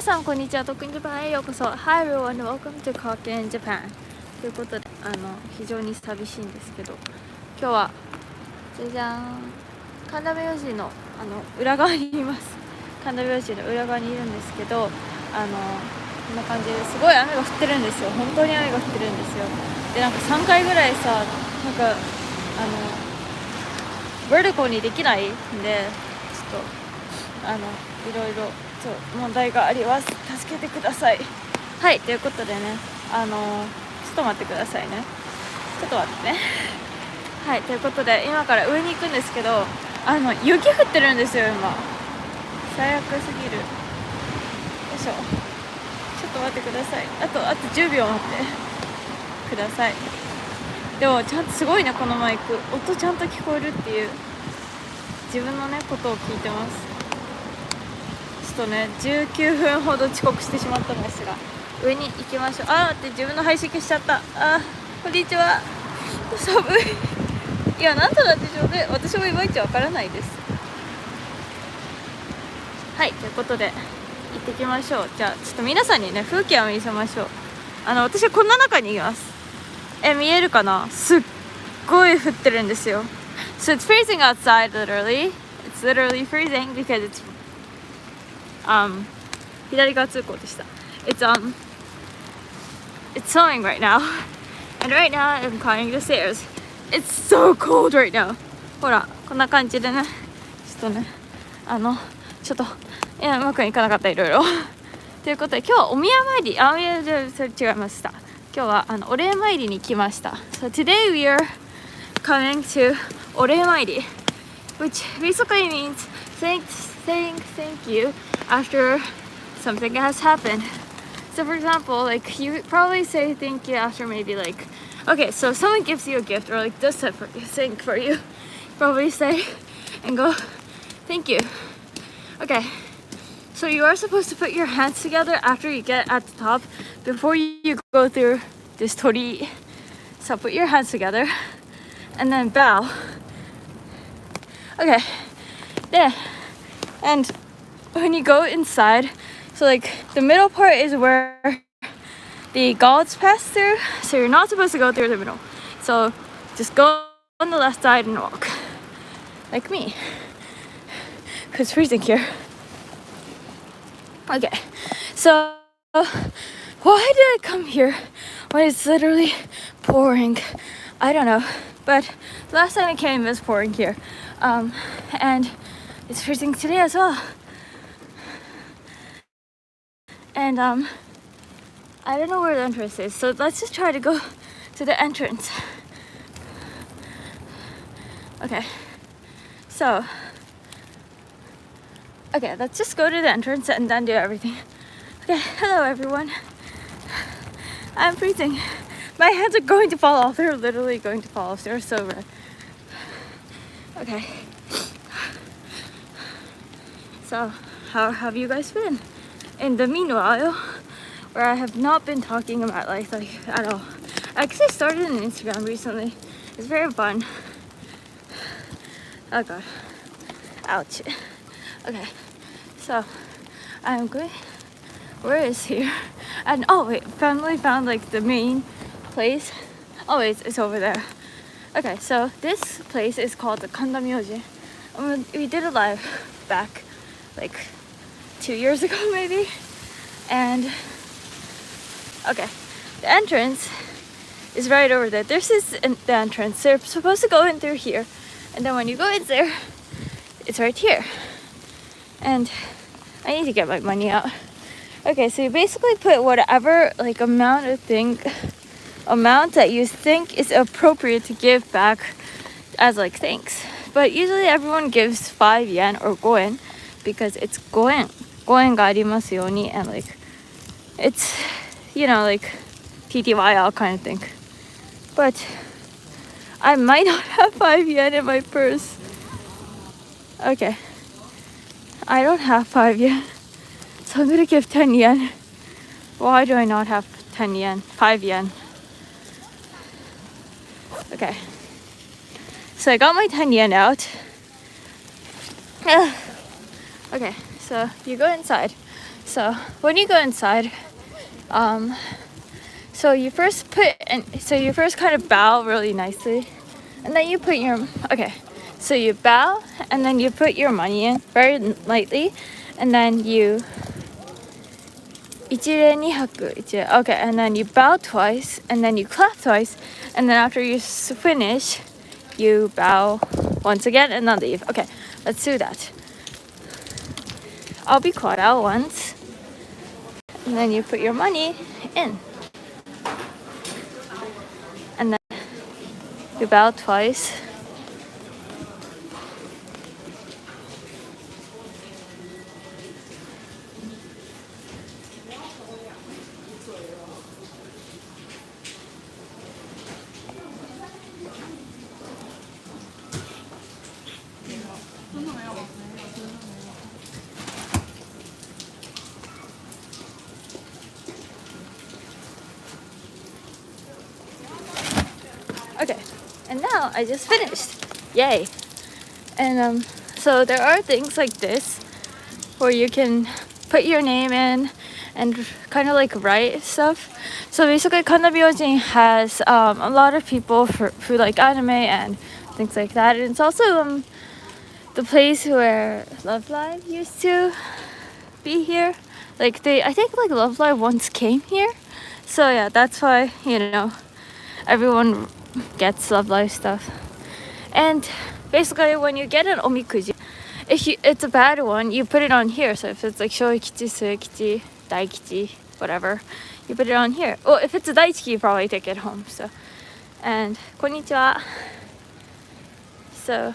さんこんにちは、特にジャパンへようこそ。 Hi everyone, welcome to Attain Japan ということで、非常に寂しいんですけど、今日はじゃじゃーん、神田明神の裏側にいます。神田明神の裏側にいるんですけど、こんな感じですごい雨が降ってるんですよ。本当に雨が降ってるんですよ。で、なんか3回ぐらいさ、なんかバーティカルにできないんで、ちょっといろいろ問題があります。助けてください。はい、ということでね、ちょっと待ってくださいね。ちょっと待ってね。はい、ということで今から上に行くんですけど、雪降ってるんですよ今。最悪すぎる。よいしょ。ちょっと待ってください。あと10秒待ってください。でもちゃんとすごいね、このマイク音ちゃんと聞こえるっていう、自分のねことを聞いてます。ちょっとね19分ほど遅刻してしまったんですが、上に行きましょう。待って、自分の配信消しちゃった。こんにちは。寒い。いや、なんでなんでしょうね、私もいまいちわからないです。はい、ということで行ってきましょう。じゃあちょっと皆さんにね風景を見せましょう。私はこんな中にいます。見えるかな。すっごい降ってるんですよ。So it's freezing outside, literally. It's literally freezing because it's左側通行でした。It's snowing right now. And right now I'm climbing the stairs. It's so cold right now. ほら、こんな感じでね、ちょっとね、ちょっとうまくいかなかった、いろいろ。ということで、今日はお宮参り、それ違いました。今日はお礼参りに来ました。So today we are coming to お礼参り which basically means saying thank you after something has happened. So for example, like you probably say thank you after maybe like, okay, so someone gives you a gift or like does something for you, probably say and go thank you. Okay, so you are supposed to put your hands together after you get at the top before you go through this torii. So put your hands together and then bow. Okay, there. And when you go inside, so like the middle part is where the gods pass through, so you're not supposed to go through the middle. So just go on the left side and walk like me, because it's freezing here. Okay, so why did I come here when it's literally pouring? I don't know, but last time I came it was pouring here, and it's freezing today as well. And I don't know where the entrance is, so let's just try to go to the entrance. Okay, so let's just go to the entrance and then do everything. Okay, hello everyone. I'm freezing. My hands are going to fall off. They're literally going to fall off. They're so red. Okay. So, how have you guys been? In the meanwhile, where I have not been talking about life like at all. I actually started an Instagram recently. It's very fun. Oh god. Ouch. Okay. So, I'm going. Where is here? And finally found like the main place. Oh wait, it's over there. Okay, so this place is called the Kanda Myoji. We did a live back like 2 years ago maybe. And okay, the entrance is right over there. This is the entrance. They're supposed to go in through here, and then when you go in there, it's right here. And I need to get my money out. Okay, so you basically put whatever like amount that you think is appropriate to give back as like thanks. But usually everyone gives 5 yen or goen because it's goen. Goen ga arimasu yoni, and like it's, you know, like TTYL kind of thing. But I might not have 5 yen in my purse. Okay. I don't have 5 yen. So I'm gonna give 10 yen. Why do I not have 10 yen? 5 yen. Okay. So I got my 10 yen out. Okay, so you go inside. So when you go inside, so you first kind of bow really nicely, and then you put your so you bow and then you put your money in very lightly, and then you okay, and then you bow twice, and then you clap twice, and then after you finish, you bow once again and then leave. Okay, let's do that. I'll be caught out once, and then you put your money in, and then you bow twice. Okay, and now I just finished. Yay! And so there are things like this where you can put your name in and kind of like write stuff. So basically, Kanabyoujin has a lot of people who like anime and things like that. And it's also the place where Love Live used to be here. Like I think like Love Live once came here. So yeah, that's why everyone gets Love Live stuff. And basically, when you get an omikuji, it's a bad one, you put it on here. So if it's like shoikichi, suikichi, daikichi, whatever, you put it on here. Well, if it's a daikichi, you probably take it home. So, and konnichiwa. So,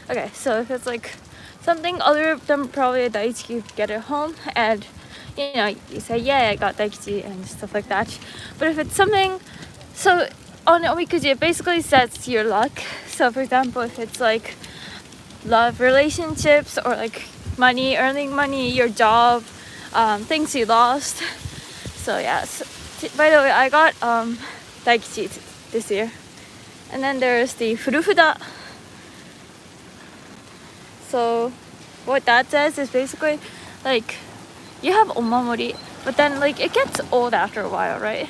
okay, so if it's like something other than probably a daikichi, you get it home, and you say, yeah, I got daikichi and stuff like that. But if it's something, so on omikuji, it basically sets your luck. So for example, if it's like love, relationships, or like money, earning money, your job, things you lost. So yeah, by the way, I got daikichi this year. And then there's the furufuda. So what that says is basically like you have omamori, but then like it gets old after a while, right?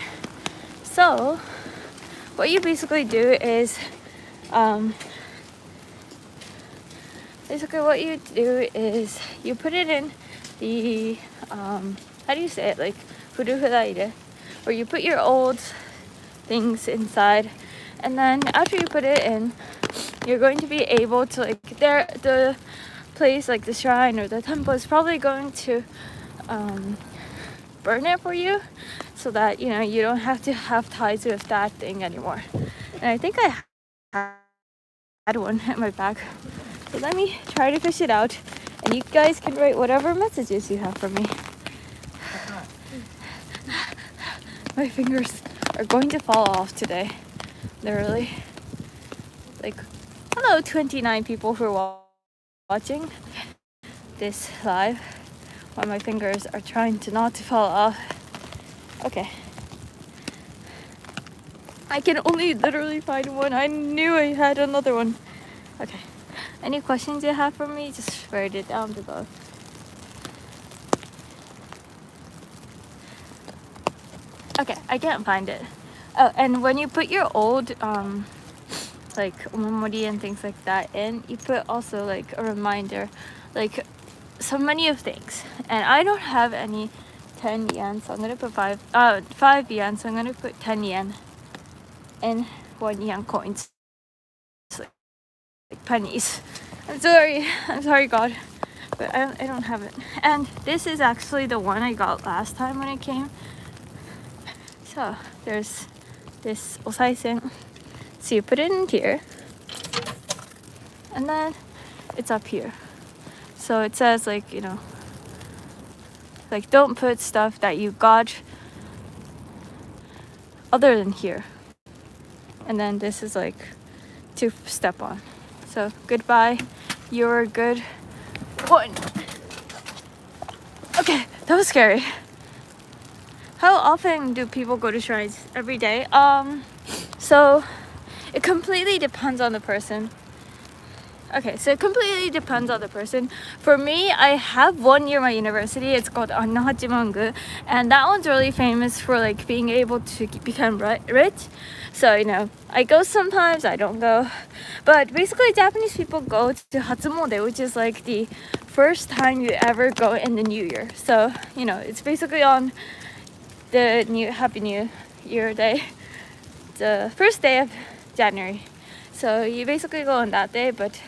So what you basically do is you put it in the how do you say it, like furufudaire, where you put your old things inside, and then after you put it in, you're going to be able to the place, like the shrine or the temple, is probably going to burn it for you, so that you don't have to have ties with that thing anymore. And I think I had one in my bag, so let me try to fish it out, and you guys can write whatever messages you have for me. My fingers are going to fall off today, literally. Like, hello 29 people who are watching this live while my fingers are trying to not to fall off. Okay, I can only literally find one. I knew I had another one. Okay, any questions you have for me, just write it down below. Okay, I can't find it. Oh, and when you put your old like omamori and things like that in, you put also like a reminder, like so many of things. And I don't have any 10 yen, so I'm gonna put 5 yen, so I'm gonna put 10 yen in 1 yen coins, like pennies. I'm sorry God, but I don't have it. And this is actually the one I got last time when it came. So there's this osaisen. So you put it in here, and then it's up here. So it says like, like don't put stuff that you got other than here. And then this is like to step on. So goodbye, you're a good one. Okay, that was scary. How often do people go to shrines? Every day? So it completely depends on the person. Okay, so it completely depends on the person. For me, I have one near my university. It's called Annahachimangu, and that one's really famous for like being able to become rich. So I go sometimes, I don't go, but basically Japanese people go to Hatsumode, which is like the first time you ever go in the new year. So it's basically on the Happy New Year day, the first day of January. So you basically go on that day, but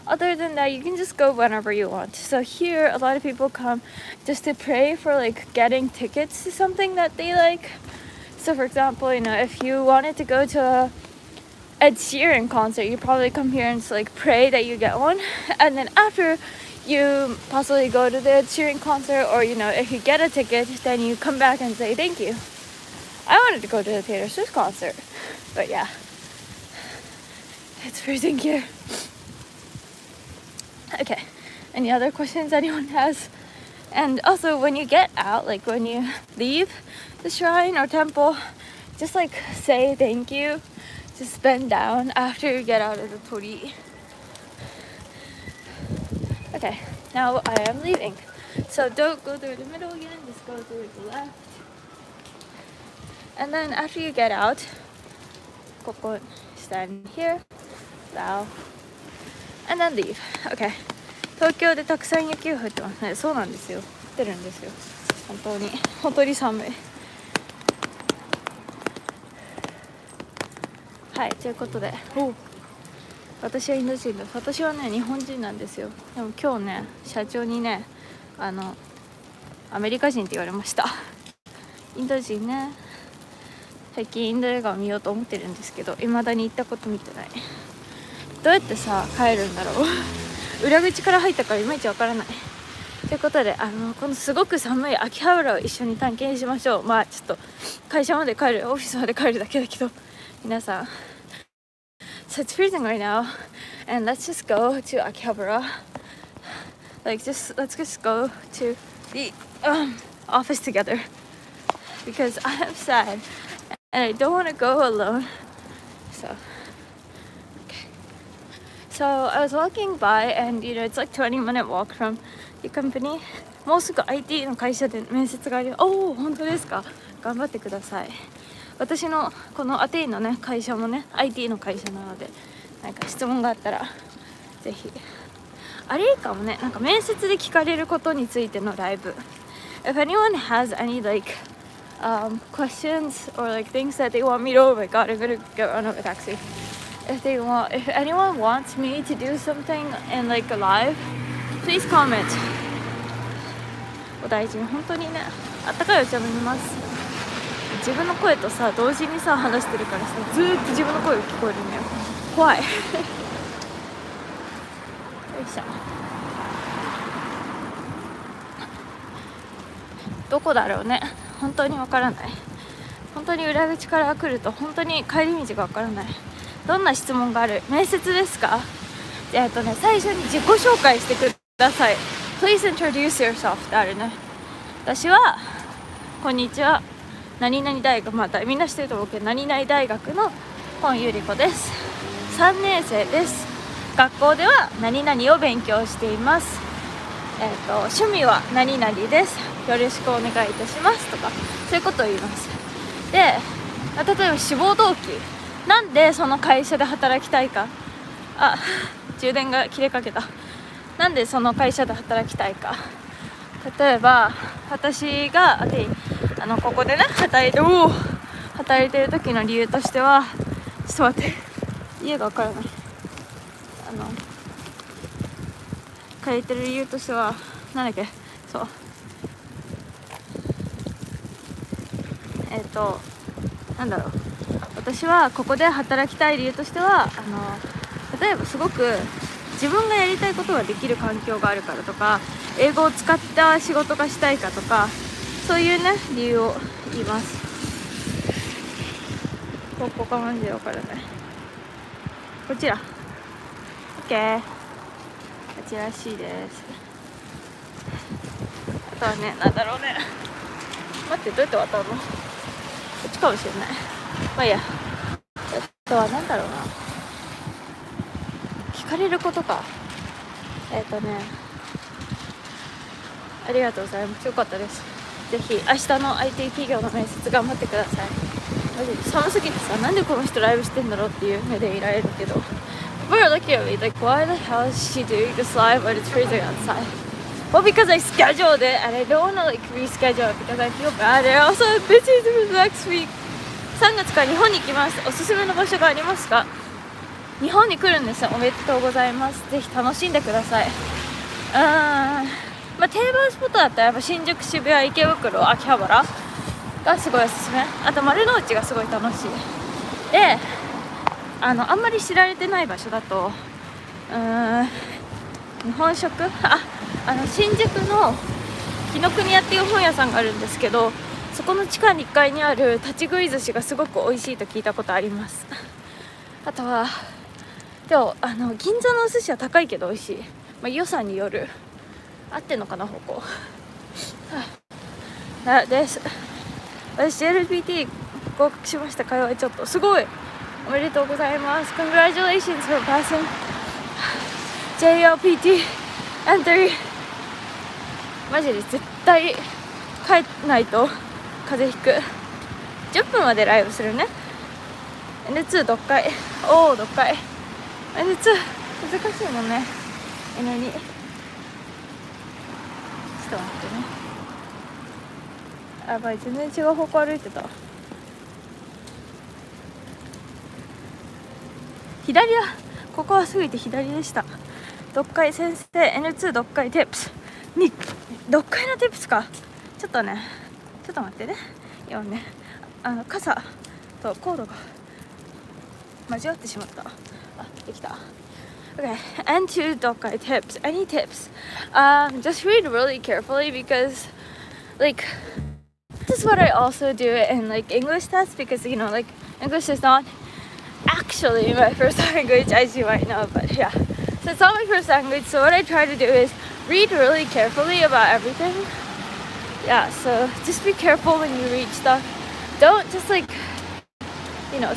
other than that, you can just go whenever you want. So here, a lot of people come just to pray for like getting tickets to something that they like. So for example, if you wanted to go to a Ed Sheeran concert, you probably come here and just like pray that you get one. And then after you possibly go to the Ed Sheeran concert, or if you get a ticket, then you come back and say thank you. I wanted to go to the Taylor Swift concert, but yeah, it's freezing here. Okay, any other questions anyone has? And also, when you get out, like when you leave the shrine or temple, just like say thank you. Just bend down after you get out of the tori. Okay, now I am leaving. So don't go through the middle again, just go through the left. And then after you get out, stand here, bow, and then leave. Okay. 東京でたくさん雪が降ってますね。そうなんですよ。降ってるんですよ。本当に寒い。はい、ということで、私はインド人です。私はね、日本人なんですよ。でも今日ね、社長にね、アメリカ人って言われました。インド人ね。最近インド映画を見ようと思ってるんですけど、未だに行ったこと見てない。どうやってさ帰るんだろう裏口から入ったからいまいちわからない。ということでこのすごく寒い秋葉原を一緒に探検しましょう。まあちょっと会社まで帰る、オフィスまで帰るだけだけど、皆さん So it's freezing right now and let's just go to Akihabara. Let's just go to the office together because I'm sad and I don't want to go alone. So I was walking by and it's like 20-minute walk from the company. もうすぐ IT の会社で面接がある。本当ですか。頑張ってください。私のこのAttainのね会社もね IT の会社なので、なんか質問があったらぜひ。あれいいかもね。なんか面接で聞かれることについてのライブ。If anyone has any like questions or like things that they want me to, oh my god, I'm gonna get on a taxi. If anyone wants me to do something in like a live, please comment. お大事に。本当にね、あったかいお茶飲みます。自分の声とさ同時にさ話してるからさ、ずーっと自分の声が聞こえるんだよ。怖い。よいしょ。どこだろうね。本当にわからない。本当に裏口から来ると本当に帰り道がわからない。どんな質問がある？面接ですか？最初に自己紹介してください。Please introduce yourself ってあるね。私はこんにちは。何々大学、またみんな知ってると思うけど、何々大学の本ゆり子です。3年生です。学校では何々を勉強しています。趣味は何々です。よろしくお願いいたしますとか、そういうことを言います。で、例えば志望動機。なんでその会社で働きたいか。充電が切れかけた。なんでその会社で働きたいか。例えば私がここでね働いてる時の理由としては、ちょっと待って、家が分からない。働いてる理由としてはなんだっけ。そうなんだろう。私はここで働きたい理由としては例えばすごく自分がやりたいことができる環境があるからとか、英語を使った仕事がしたいかとか、そういうね理由を言います。ここがマジで分からない。こちら OK、 こちららしいです。あとはね、なんだろうね。待って、どうやって渡るの？こっちかもしれない。まあいいや。あとはなんだろうな。聞かかれることか。ありがとうございます。よかったです。ぜひ明日の IT 企業の面接頑張ってください。マジで寒すぎてさ、なんでこの人ライブしてんだろうっていう目でいられるけど、People are looking at me like, why the hell is she doing this live when it's freezing outside? Well, because I scheduled it and I don't want to like reschedule it because I feel bad and also I'm busy the next week. 3月から日本に行きます。おすすめの場所がありますか？日本に来るんです。おめでとうございます。ぜひ楽しんでください。まあ、定番スポットだったらやっぱ新宿、渋谷、池袋、秋葉原がすごいおすすめ。あと丸の内がすごい楽しい。で、あんまり知られてない場所だと日本食新宿の紀ノ国屋っていう本屋さんがあるんですけど、そこの地下2階にある立ち食い寿司がすごく美味しいと聞いたことあります。あとはでも銀座のお寿司は高いけど美味しい、まあ、予算による。合ってんのかな方向です。私 JLPT 合格しました。会話ちょっとすごいおめでとうございます。 Congratulations for passing JLPT N2。 マジで絶対帰んないと風邪ひく。10分までライブするね。 N2 読解、読解 N2 難しいもんね。N2 ちょっと待ってね。やばい、全然違う方向歩いてた。左だ。ここは過ぎて左でした。読解先生 N2 読解 Tips に読解の Tips か。ちょっと待ってね。今ね傘とコードが間違ってしまった。できた。Okay, N2 読解 tips. Any tips? Just read really carefully because, like, this is what I also do in like English tests because like English is not actually my first language, as you might know. But yeah, so it's not my first language. So what I try to do is read really carefully about everything. Yeah, so just be careful when you read stuff. Don't just like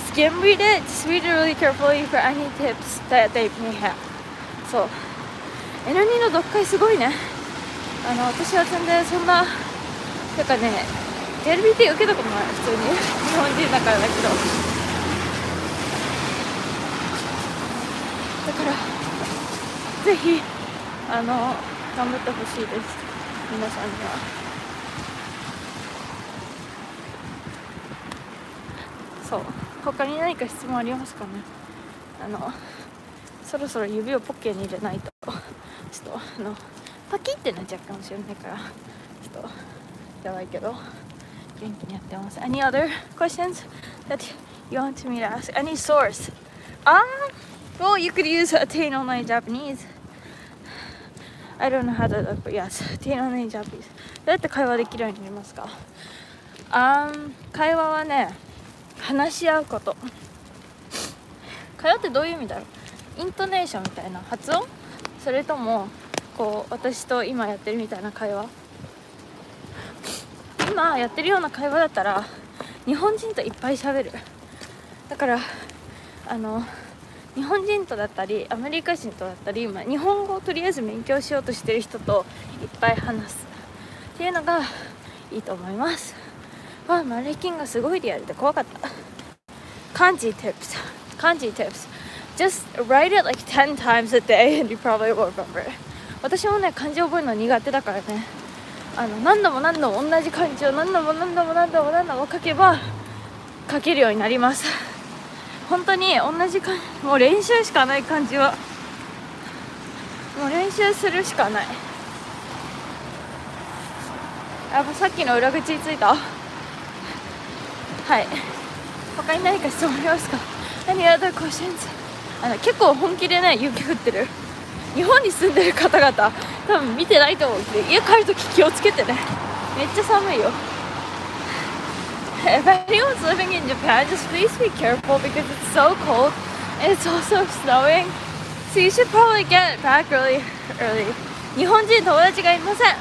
skim read it. Just read it really carefully for any tips that they may have. そう N2 の読解すごいね。私は全然そんななんかね JLPT 受けたことない。普通に日本人だからだけど、だからぜひ頑張ってほしいです、皆さんには。そう、他に何か質問ありますかね。そろそろ指をポッケに入れないとちょっとパキってなっちゃうかもしれないから、ちょっとやばいけど元気にやってます。 Any other questions that you want me to ask? Any source? Well, you could use Attain Online Japanese. I don't know how to look, but yes, Attain Online Japanese. どうやって会話できるようになりますか？会話はね、話し合うこと。会話ってどういう意味だろう。イントネーションみたいな発音、それともこう私と今やってるみたいな会話。今やってるような会話だったら日本人といっぱい喋る。だから日本人とだったりアメリカ人とだったり、今日本語をとりあえず勉強しようとしてる人といっぱい話すっていうのがいいと思います。マネキンがすごいリアルで怖かった。漢字 tips just write it like 10 times a day and you probably won't remember it. 私もね漢字覚えるの苦手だからね、何度も同じ漢字を何度も書けば書けるようになります。本当に同じ漢字、もう練習しかない。漢字はもう練習するしかない。さっきの裏口に着いた。はい、他に何か質問ありますか？ Any other questions? 結構本気でね雪降ってる。日本に住んでる方々多分見てないと思うけど、家帰るとき気をつけてね。めっちゃ寒いよ。If anyone's living in Japan, just please be careful because it's so cold and it's also snowing. So you should probably get back really early. 日本人友達がいません。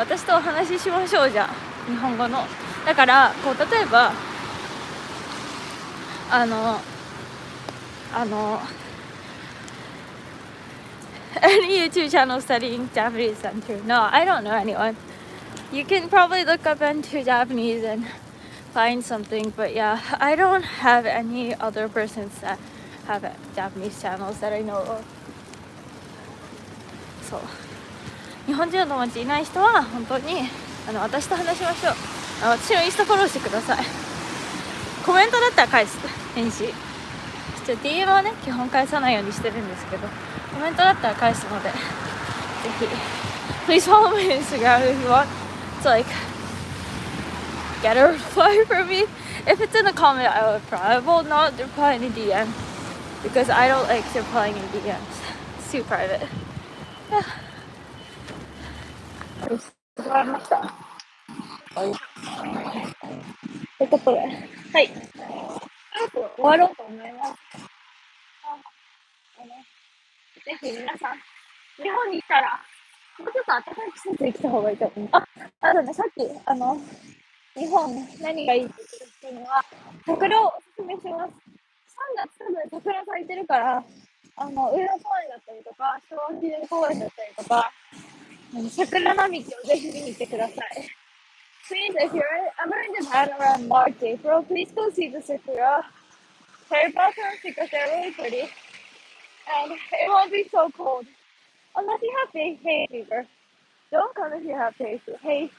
私とお話ししましょう。じゃあ日本語のだからこう例えば any YouTube channel studying Japanese N2? No, I don't know anyone. You can probably look up N2 Japanese and find something, but yeah, I don't have any other persons that have Japanese channels that I know of. そう、日本人の友達いない人は本当に私と話しましょう。私のインスタフォローしてください。コメントだったら返す、返信。DM はね基本返さないようにしてるんですけど、コメントだったら返すので、ぜひ Please follow my Instagram if you want to like get a reply from me. If it's in a comment, I will not reply in a DM because I don't like replying in DMs. It's too private. Yeah. 終わりました。ということで、はい。早く終わろうと思います。ぜひ皆さん、日本に来たら、もうちょっと暖かい季節に来た方がいいと思う。あとね、さっき、日本何がいいって言ってる人には、桜をおすすめします。3月多分桜咲いてるから、上野公園だったりとか、昭和記念公園だったりとか、桜並木をぜひ見に行ってください。Please, if you're ever in Japan around March, April, please go see the sakura cherry blossoms because they're really pretty. And it won't be so cold. Unless you have hay fever. Don't come if you have hay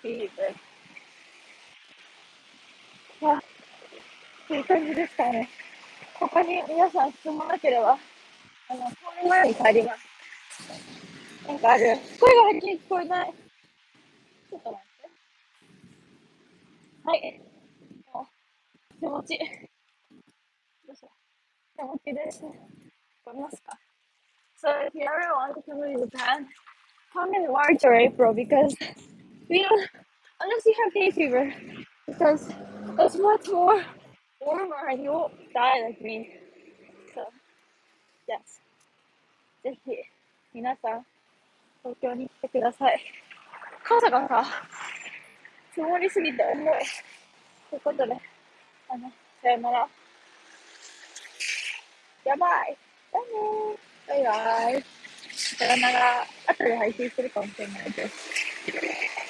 fever. という感じですかね。他に皆さん質問なければ、この前に帰ります。なんかある。声がはっきり聞こえない。ちょっと待って。はい。手持ち。どうしよう。手持ちです。聞こえますか？ So if you ever want to come to Japan, come in March or April because we don't, unless you have hay fever, because it's much more warmer and you won't die like me. So, yes. ぜひ、皆さん、東京に来てください。傘がさ、積もりすぎて重い。ということで、さよなら。やばい。だねー。バイバイ。さよなら。後で配信するかもしれないです。